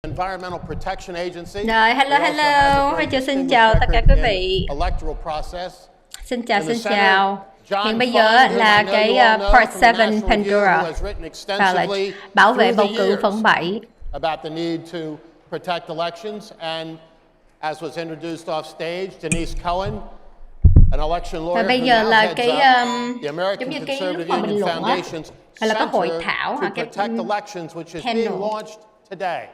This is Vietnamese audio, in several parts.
Environmental Protection Agency. Rồi, hello. Rachel xin chào tất cả quý vị. Xin chào. Hiện bây giờ là cái Part 7 Pandora và là bảo vệ bầu cử phần 7. About the need to protect elections, and as was introduced off stage, Denise Cohen, an election lawyer, và bây giờ là cái the American giống như cái Conservative lúc mà bình Union luận á, Foundation's hay là cái hội Center thảo to hả, cái Protect Elections, which is panel. being launched today.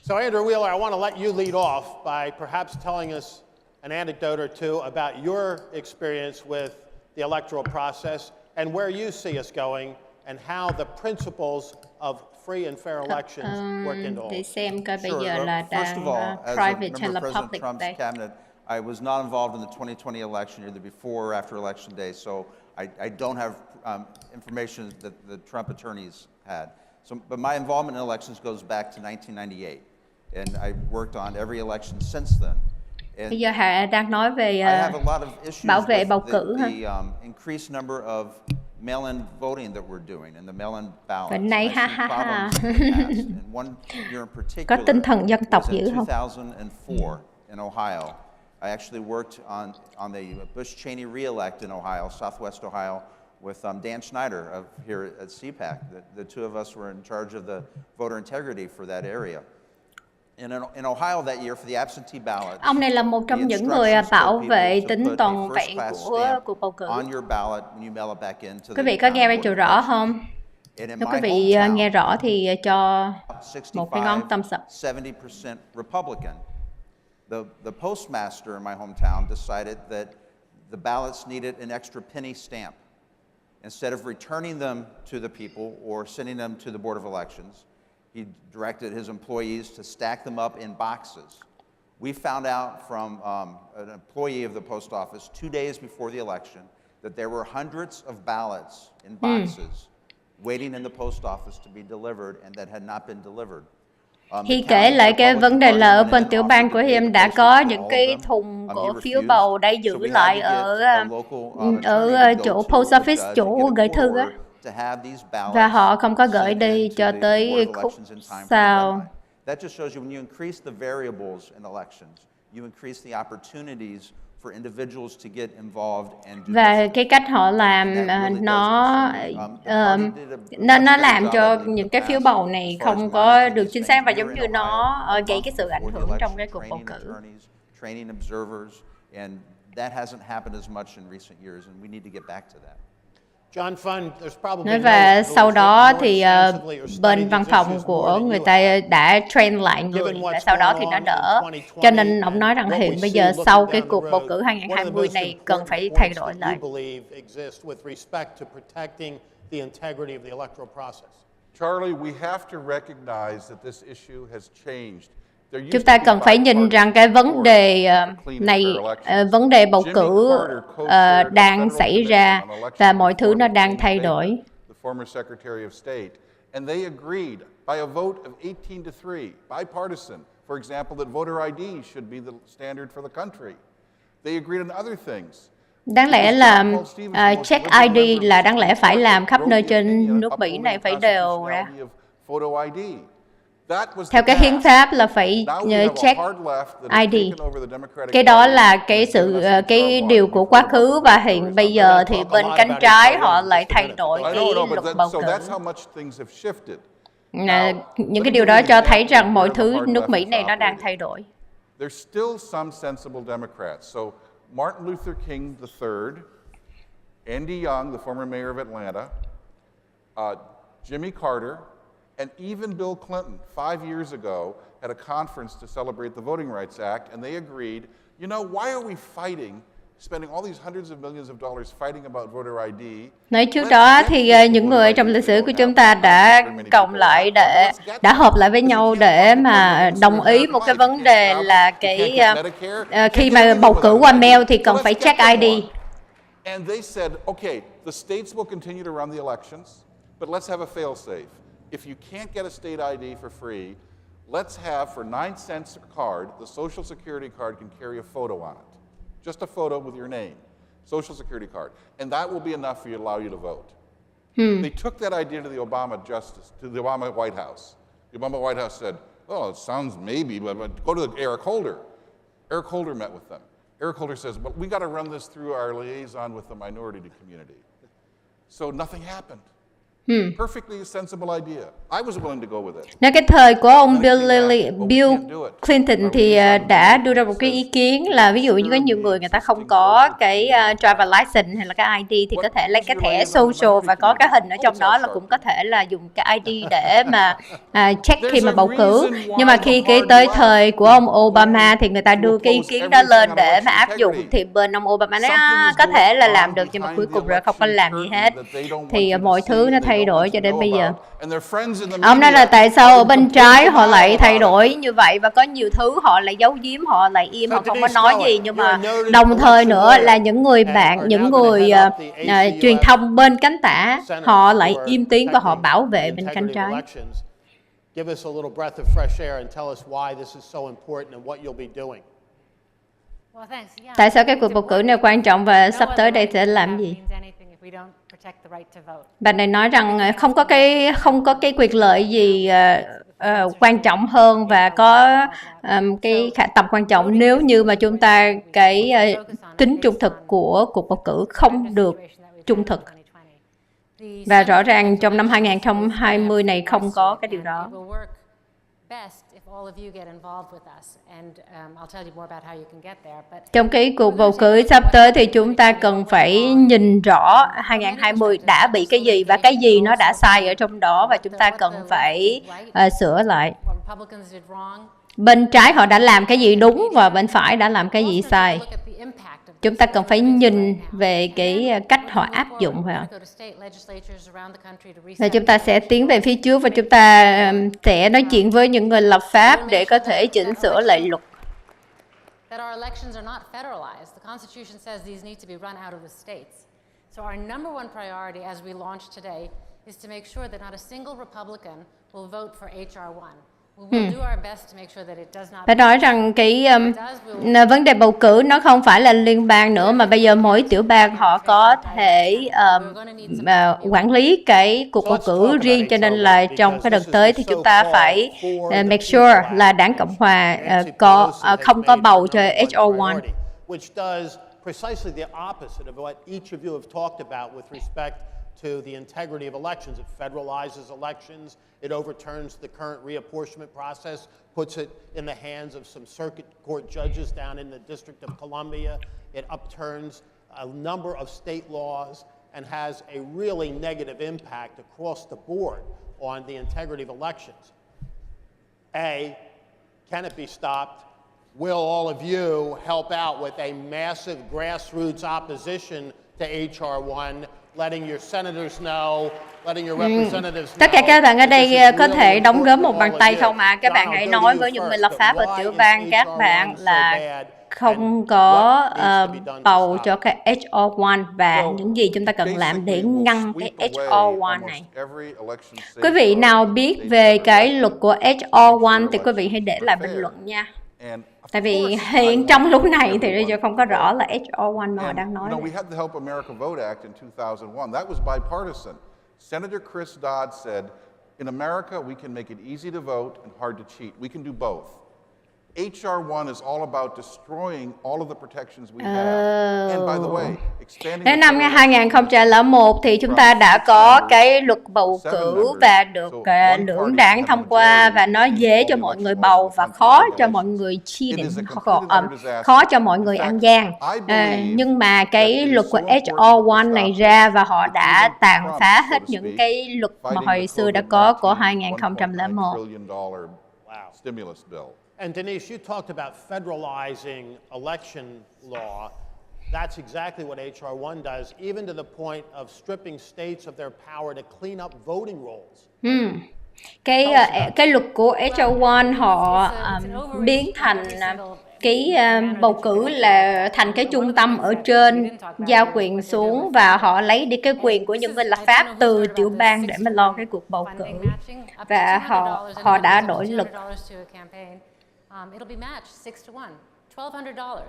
So Andrew Wheeler, I want to let you lead off by perhaps telling us an anecdote or two about your experience with the electoral process and where you see us going and how the principles of free and fair elections work into all. Để xem coi bây giờ là First of all, as a private member hay là of President public Trump's đây. cabinet, I was not involved in the 2020 election, either before or after election day, so I don't have information that the Trump attorneys had. So, but my involvement in elections goes back to 1998, and I worked on every election since then. And Bây giờ Hà đang nói về I have a lot of issues bảo vệ bầu with cử ha. the increased number of mail-in voting that we're doing and the mail-in ballots. Và nay I see problems in the past. And one year in particular Có tinh thần dân tộc was in dữ không? 2004 in Ohio. I actually worked on the Bush-Cheney re-elect in Ohio, Southwest Ohio, with Dan Schneider here at CPAC. The two of us were in charge of the voter integrity for that area. In Ohio that year for the absentee ballot, Ông này là một trong những người bảo vệ tính toàn vẹn của cuộc bầu cử. Quý vị có nghe Rachel rõ không? Nếu quý vị nghe rõ thì cho một cái ngón thumbs up. 70% Republican. The postmaster in my hometown decided that the ballots needed an extra penny stamp. Instead of returning them to the people or sending them to the Board of Elections, he directed his employees to stack them up in boxes. We found out from an employee of the post office 2 days before the election that there were hundreds of ballots in boxes waiting in the post office to be delivered and that had not been delivered. Khi kể lại cái vấn đề là ở bên tiểu bang của em đã có những cái thùng của phiếu bầu đã giữ lại ở chỗ post office, chỗ gửi thư á. Và họ không có gửi đi cho tới khúc sau. That just shows you when you increase the variables in elections, you increase the opportunities for individuals to get involved and do. Và cái cách họ làm nó làm cho những cái phiếu bầu này không có được chính xác và giống như nó gây cái sự ảnh hưởng trong cái cuộc bầu cử. Training observers, and that hasn't happened as much in recent years, and we need to get back to that. Và sau đó thì bên văn phòng của người ta đã train lại người và sau đó thì nó đỡ. Cho nên ông nói rằng hiện bây giờ sau cái cuộc bầu cử 2020 này cần phải thay đổi lại. Charlie, we have to recognize that this issue has changed. Chúng ta cần phải nhìn rằng cái vấn đề này, vấn đề bầu cử đang xảy ra và mọi thứ nó đang thay đổi. The former Secretary of State, and they agreed by a vote of 18-3, bipartisan, for example, that voter ID should be the standard for the country. They agreed on other things. Đáng lẽ là check ID là đáng lẽ phải làm khắp nơi trên nước Mỹ này phải đều ra. Theo cái hiến pháp là phải check ID. Cái đó là cái điều của quá khứ và hiện bây giờ thì bên cánh trái họ lại thay đổi cái luật bầu cử. Những cái điều đó cho thấy rằng mọi thứ nước Mỹ này nó đang thay đổi. There's still some sensible Democrats. So Martin Luther King III, Andy Young, the former mayor of Atlanta, Jimmy Carter, and even Bill Clinton 5 years ago at a conference to celebrate the Voting Rights Act, and they agreed, you know, why are we fighting, spending all these hundreds of millions of dollars fighting about voter ID? Nói trước đó thì những người trong lịch sử của chúng ta đã cộng lại đã hợp lại với nhau để mà đồng ý một cái vấn đề là cái khi mà bầu cử qua mail thì cần phải check ID. And they said, okay, the states will continue to run the elections, but let's have a fail-safe. If you can't get a state ID for free, let's have, for 9 cents a card, the Social Security card can carry a photo on it. Just a photo with your name. Social Security card. And that will be enough for you to allow you to vote. They took that idea to the Obama White House. The Obama White House said, oh, it sounds maybe, but go to Eric Holder. Eric Holder met with them. Eric Holder says, but we got to run this through our liaison with the minority community. So nothing happened. Perfectly sensible idea. I was willing to go with it. Nói cái thời của ông Bill Clinton thì đã đưa ra một cái ý kiến là ví dụ như có nhiều người ta không có cái driver license hay là cái ID thì có thể lấy cái thẻ social và có cái hình ở trong đó là cũng có thể là dùng cái ID để mà check khi mà bầu cử. Nhưng mà khi tới thời của ông Obama thì người ta đưa cái ý kiến đó lên để mà áp dụng thì bên ông Obama nói có thể là làm được nhưng mà cuối cùng rồi không có làm gì hết. Thì mọi thứ nó thay đổi cho đến bây giờ. Ông nói là tại sao ở bên trái họ lại thay đổi như vậy và có nhiều thứ họ lại giấu giếm, họ lại im, họ không có nói gì, nhưng mà đồng thời nữa là những người bạn, những người truyền thông bên cánh tả họ lại im tiếng và họ bảo vệ bên cánh trái. Give us a little breath of fresh air and tell us why this is so important and what you'll be doing. Tại sao cái cuộc bầu cử này quan trọng và sắp tới đây sẽ làm gì? Bạn này nói rằng không có cái quyền lợi gì quan trọng hơn và có cái tầm quan trọng nếu như mà chúng ta cái tính trung thực của cuộc bầu cử không được trung thực. Và rõ ràng trong năm 2020 này không có cái điều đó. Trong cái cuộc bầu cử sắp tới thì chúng ta cần phải nhìn rõ 2020 đã bị cái gì và cái gì nó đã sai ở trong đó và chúng ta cần phải sửa lại. Bên trái họ đã làm cái gì đúng và bên phải đã làm cái gì sai. Chúng ta cần phải nhìn về cái cách họ áp dụng. Và chúng ta sẽ tiến về phía trước và chúng ta sẽ nói chuyện với những người lập pháp để có thể chỉnh sửa lại luật. Phải nói rằng cái vấn đề bầu cử nó không phải là liên bang nữa mà bây giờ mỗi tiểu bang họ có thể quản lý cái cuộc bầu cử riêng, cho nên là trong cái đợt tới thì chúng ta phải make sure là đảng Cộng hòa không có bầu cho HR1. Precisely the opposite of what each of you have talked about with respect to the integrity of elections. It federalizes elections. It overturns the current reapportionment process, puts it in the hands of some circuit court judges down in the District of Columbia. It upturns a number of state laws and has a really negative impact across the board on the integrity of elections. Can it be stopped? Will all of you help out with a massive grassroots opposition to HR1, letting your senators know, letting your representatives know? Tất cả các bạn ở đây có thể đóng góp một bàn tay không ạ? Các bạn hãy nói với những người lập pháp ở tiểu bang các bạn là không có bầu cho cái HR1 và những gì chúng ta cần làm để ngăn cái HR1 này. Quý vị nào biết về cái luật của HR1 thì quý vị hãy để lại bình luận nha. Tại vì hiện trong lúc này thì bây giờ không có rõ là HR1 mà họ đang nói. We had the Help America Vote Act in 2001. That was bipartisan. Senator Chris Dodd said, in America, we can make it easy to vote and hard to cheat. We can do both. HR1 is all about destroying all of the protections we have. And by the way, expanding. Đến năm 2001 thì chúng ta đã có cái luật bầu cử và được lưỡng đảng thông qua và nó dễ cho mọi người bầu và khó cho mọi người cheating, khó cho mọi người ăn gian. Nhưng mà cái luật của HR1 này ra và họ đã tàn phá hết những cái luật mà hồi xưa đã có của 2001. And Denise, you talked about federalizing election law. That's exactly what HR1 does, even to the point of stripping states of their power to clean up voting rolls. Cái luật của HR1 họ biến thành cái bầu cử là thành cái trung tâm ở trên, giao quyền xuống và họ lấy đi cái quyền của những người lập pháp từ tiểu bang để mà lo cái cuộc bầu cử và họ đã đổi luật. It'll be matched 6-1, $1,200.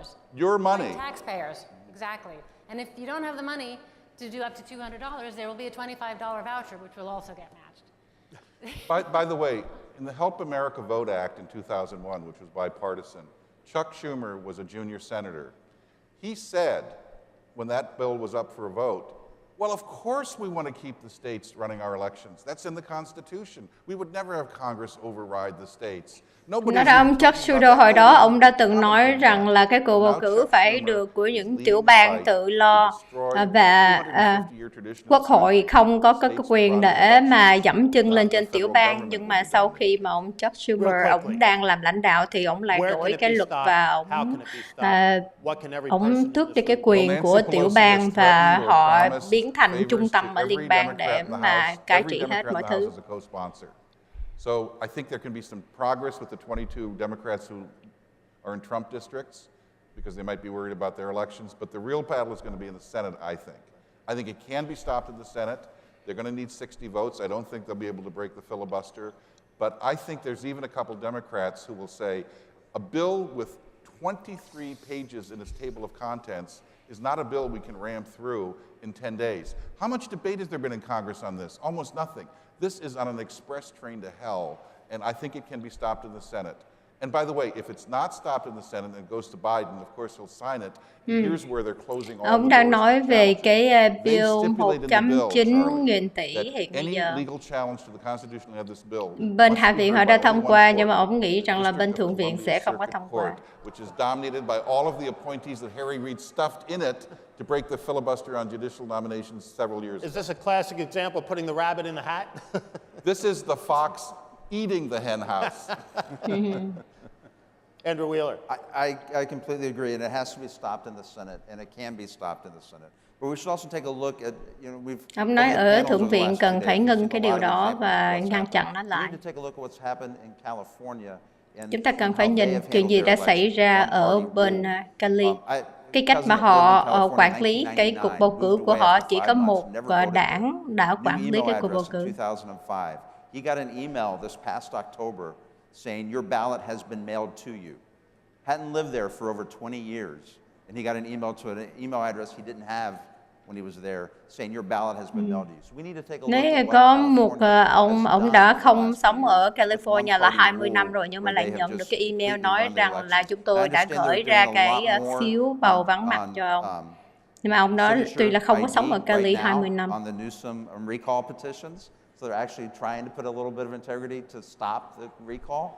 Your money. Taxpayers, exactly. And if you don't have the money to do up to $200, there will be a $25 voucher, which will also get matched. By the way, in the Help America Vote Act in 2001, which was bipartisan, Chuck Schumer was a junior senator. He said, when that bill was up for a vote, well, of course we want to keep the states running our elections. That's in the Constitution. We would never have Congress override the states. Nói ra ông Chuck Schumer hồi đó, ông đã từng nói rằng là cái cuộc bầu cử phải được của những tiểu bang tự lo và quốc hội không có cái quyền để mà dẫm chân lên trên tiểu bang. Nhưng mà sau khi mà ông Chuck Schumer, ông đang làm lãnh đạo thì ông lại đổi cái luật và ông tước đi cái quyền của tiểu bang và họ biến thành trung tâm ở liên bang để mà cai trị hết mọi thứ. So I think there can be some progress with the 22 Democrats who are in Trump districts because they might be worried about their elections. But the real battle is going to be in the Senate, I think. I think it can be stopped in the Senate. They're going to need 60 votes. I don't think they'll be able to break the filibuster. But I think there's even a couple Democrats who will say a bill with 23 pages in its table of contents is not a bill we can ram through in 10 days. How much debate has there been in Congress on this? Almost nothing. This is on an express train to hell, and I think it can be stopped in the Senate. And by the way, if it's not stopped in the Senate and it goes to Biden, of course he'll sign it. Here's where they're closing all Ông the đang doors nói to về challenge cái it. bill They stipulated in the bill, 109.000 tỷ Charlie, hiện that bây giờ. any legal challenge to the Constitution of this bill Bên must Hạ be viện heard họ by đã only thông one qua, court, nhưng mà ông nghĩ the rằng là bên District of Thượng viện Columbia sẽ không có Circuit thông qua. Court, which is dominated by all of the appointees that Harry Reid stuffed in it to break the filibuster on judicial nominations several years ago. Is this a classic example of putting the rabbit in the hat? This is the fox eating the hen house. Andrew Wheeler. I completely agree, and it has to be stopped in the Senate, and it can be stopped in the Senate. But we should also take a look at, Ông nói ở Thượng viện cần phải ngưng cái điều đó và ngăn chặn nó lại. Chúng ta cần phải nhìn chuyện gì đã xảy ra ở bên Cali. Cái cách mà họ quản lý cái cuộc bầu cử của họ, chỉ có một đảng đã quản lý cái cuộc bầu cử. He got an email this past October saying your ballot has been mailed to you. Hadn't lived there for over 20 years. And he got an email to an email address he didn't have when he was there saying your ballot has been mailed to you. So we need to take a look Nếu at có what một ông đã không sống ở California là 20 năm rồi, nhưng mà lại where they nhận have được just cái email completely nói run the rằng là elections. chúng tôi I đã understand gửi they're ra doing a lot cái more phiếu bầu vắng mặt cho ông. Nhưng mà ông đó tuy là không có sống ở Cali 20 năm. On the Newsom recall petitions, so they're actually trying to put a little bit of integrity to stop the recall.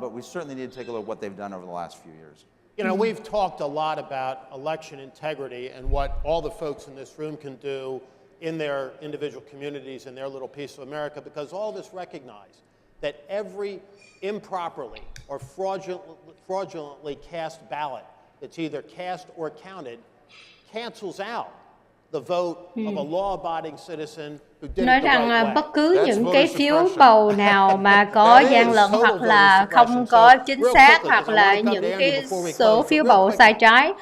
But we certainly need to take a look at what they've done over the last few years. You know, we've talked a lot about election integrity and what all the folks in this room can do in their individual communities and their little piece of America, because all this recognize that every improperly or fraudulently cast ballot that's either cast or counted cancels out the vote of a law-abiding citizen who did Nói it the rằng right way. bất cứ những cái phiếu bầu nào mà có gian lận hoặc là không có chính xác, hoặc là những cái số phiếu bầu sai trái,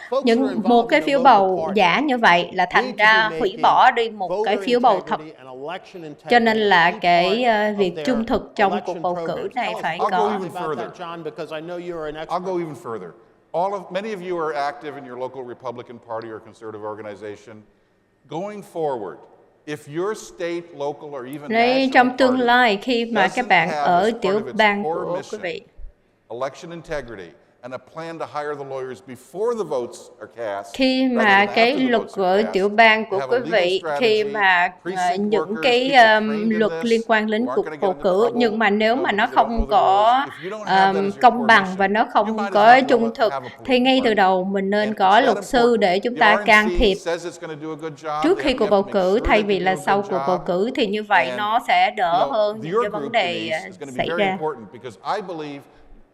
một cái phiếu bầu giả như vậy là thành ra hủy bỏ đi một cái phiếu bầu thật. Cho nên là cái việc trung thực trong cuộc bầu cử này phải có. I'll go even further. Many of you are active in your local Republican Party or conservative organization. Going forward, if your state, local, or even national Trong tương party lai, khi mà các bạn doesn't have ở as part tiểu of its bang core của quý mission vị election integrity and a plan to hire the lawyers before the votes are cast, khi mà rather than cái after the luật votes are ở cast, tiểu bang của have a quý legal vị, strategy, khi mà precinct những workers, cái people trained in luật this, liên quan đến who aren't cuộc gonna get bầu into cử, trouble, nhưng mà nếu mà nó because they don't không know the có rules. If you don't have that as your công core bằng mission, và nó you không might as có well trung thực, have a thì political ngay từ party. đầu mình nên And có it's that luật sư important. để chúng The ta RNC can thiệp says it's gonna do a good job. trước They khi have cuộc to bầu make cử, sure thay they vì do là a sau good cuộc bầu job. cử, thì như vậy And, nó sẽ đỡ hơn những your cái vấn group, đề Denise, is going to be xảy very ra. important because I believe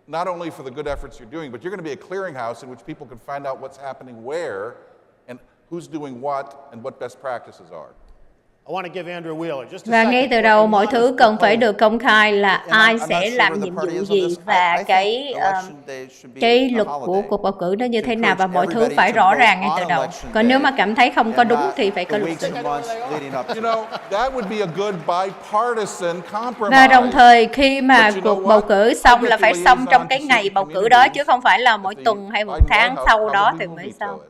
not only for the good efforts you're doing, but you're going to be a clearinghouse in which people can find out what's happening where and who's doing what and what best practices are. Và ngay từ đầu mọi thứ cần phải được công khai, là ai sẽ làm nhiệm vụ gì và cái luật của cuộc bầu cử nó như thế nào, và mọi thứ phải rõ ràng ngay từ đầu. Còn nếu mà cảm thấy không có đúng thì phải có luật sư. Và đồng thời khi mà cuộc bầu cử xong là phải xong trong cái ngày bầu cử đó, chứ không phải là mỗi tuần hay một tháng sau đó thì mới xong.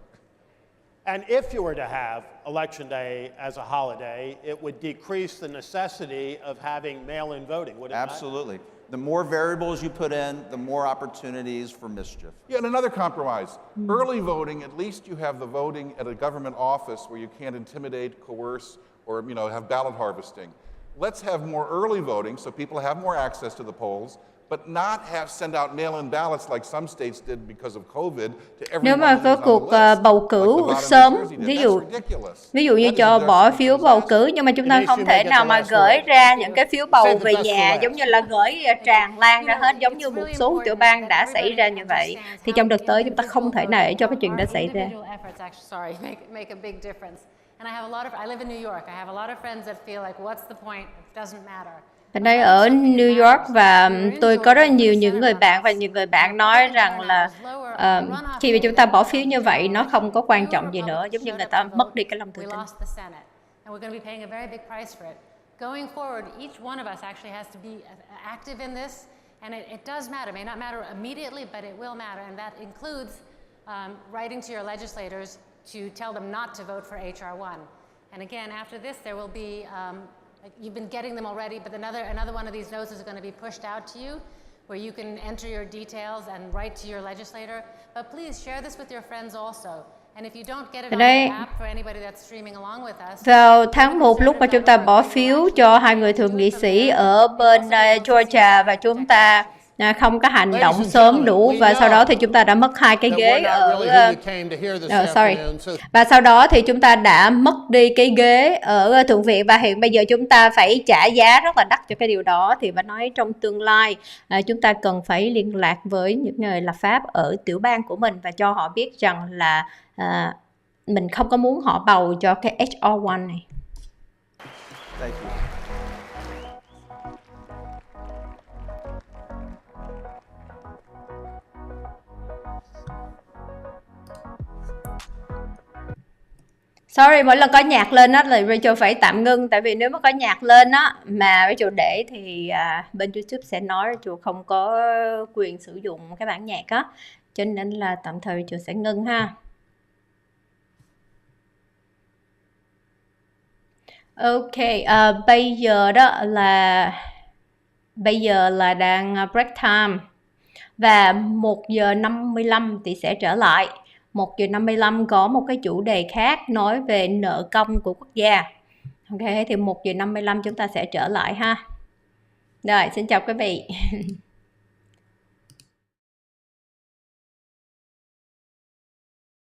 And if you were to have Election Day as a holiday, it would decrease the necessity of having mail-in voting, would it not? Absolutely. The more variables you put in, the more opportunities for mischief. Yeah, and another compromise. Early voting, at least you have the voting at a government office where you can't intimidate, coerce, or have ballot harvesting. Let's have more early voting so people have more access to the polls, but not send out mail-in ballots like some states did because of COVID to everyone Nếu mà who's có on the cuộc list, bầu like cử Nevada and sớm, New Jersey did. ví That's dụ ridiculous. như That is cho a bỏ definite phiếu bầu disaster. cử, nhưng mà chúng ta Denise, không you thể may get nào the mà last gửi word. ra những cái phiếu bầu Save the về best for nhà last. giống như là gửi tràn lan ra hết, giống như một It's số really tiểu bang đã important xảy that ra như vậy. everybody Thì trong đợt tới understands chúng ta how không thể nào để cho cái chuyện đó our xảy ra. individual efforts actually, make a big difference. And I have a lot of, I live in New York. I have a lot of friends that feel like, what's the point? It doesn't matter. Ở đây ở New York và tôi có rất nhiều những người bạn và nhiều người bạn nói rằng là khi mà chúng ta bỏ phiếu như vậy nó không có quan trọng gì nữa, giống như người ta mất đi cái lòng tự tin. And we're going to be paying a very big price for it. Going forward, each one of us actually has to be active in this, and it does matter. It may not matter immediately, but it will matter, and that includes writing to your legislators to tell them not to vote for HR1. And again, after this, there will be, you've been getting them already, but another one of these notes is going to be pushed out to you, where you can enter your details and write to your legislator. But please share this with your friends also. And if you don't get it on the app for anybody that's streaming along with us. Vào tháng 1 lúc mà chúng ta bỏ phiếu cho hai người thượng nghị sĩ ở bên Georgia và chúng ta không có hành động sớm đủ, và sau đó thì chúng ta đã mất 2 cái ghế và sau đó thì chúng ta đã mất đi cái ghế ở Thượng viện, và hiện bây giờ chúng ta phải trả giá rất là đắt cho cái điều đó. Thì bà nói trong tương lai chúng ta cần phải liên lạc với những người lập pháp ở tiểu bang của mình và cho họ biết rằng là mình không có muốn họ bầu cho cái HR1 này. Thank you. Sorry, mỗi lần có nhạc lên á là Rachel phải tạm ngưng, tại vì nếu mà có nhạc lên á mà Rachel để thì bên YouTube sẽ nói Rachel không có quyền sử dụng cái bản nhạc á, cho nên là tạm thời Rachel sẽ ngưng ha. Ok, bây giờ là đang break time và 1 giờ 55 thì sẽ trở lại. 1 giờ 55 có một cái chủ đề khác nói về nợ công của quốc gia. Ok, thì 1 giờ 55 chúng ta sẽ trở lại ha. Rồi, xin chào quý vị.